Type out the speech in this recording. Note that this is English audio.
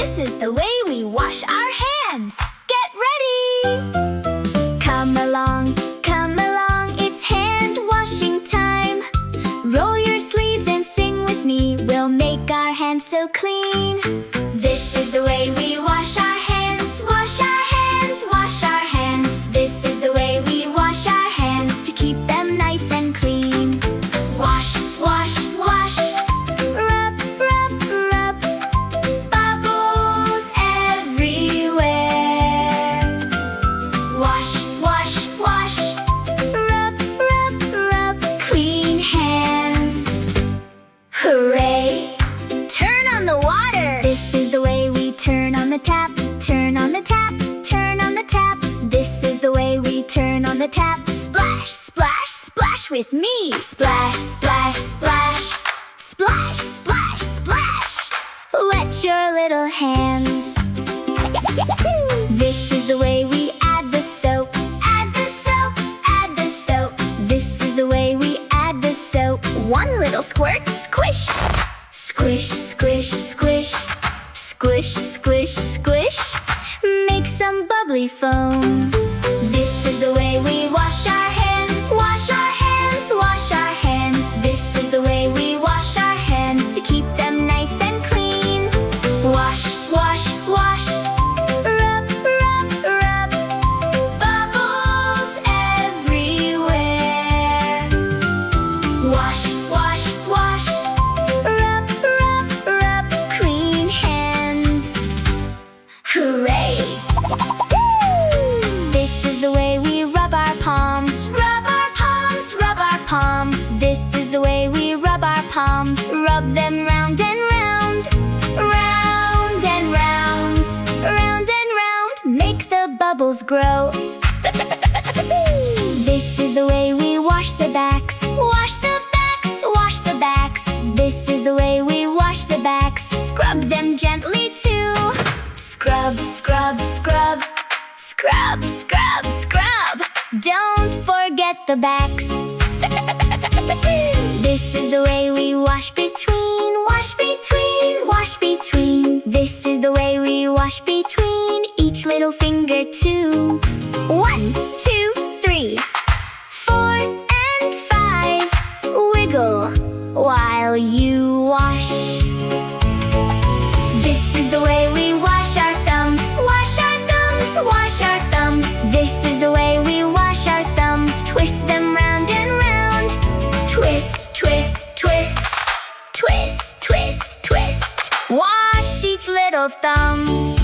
This is the way we wash our hands. Get ready! Come along, it's hand washing time. Roll your sleeves and sing with me. We'll make our hands so clean. This is the way we wash our hands. Wash our hands, wash our hands. This is the way we wash our hands to keep them nice and clean. Wash, wash, wash. Rub, rub, rub. Bubbles everywhere. Wash, wash, wash. Rub, rub, rub. Clean hands. Hooray! Turn on the water. This is the way we turn on the tap. Turn on the tap, turn on the tap. This is the way we turn on the tap. Splash, splash, splash with me. Splash, splash, splash. Splash, splash, splash. Wet your little hands. This is the way we add the soap. Add the soap, add the soap. This is the way we add the soap. One little squirt, squish. Squish, squish, squish. Squish, squish, squish. Make some bubbly foam. This is the way we wash our hands. Wash our hands, wash our hands. This is the way we wash our hands to keep them nice and clean. Wash, wash, wash. Rub, rub, rub. Bubbles everywhere. Wash, wash, wash. Rub, rub, rub. Clean hands. Hooray! This is the way we rub our palms. Rub our palms, rub our palms. This is the way we rub our palms. Rub them round and round. Round and round. Round and round. Make the bubbles grow. This is the way we wash the backs. Wash the backs, wash the backs. This is the way we wash the backs. Scrub them gently too. Scrub, scrub, scrub. Scrub, scrub, scrub. Don't forget the backs. This is the way we wash between. Wash between, wash between. This is the way we wash between each little finger too. 1, 2, 3, 4, and 5. Wiggle while you wash. This is the way we wash our thumbs. Wash our thumbs, wash our thumbs. This is the way we wash our thumbs. Twist them round and round. Twist, twist, twist. Twist, twist, twist. Wash each little thumb.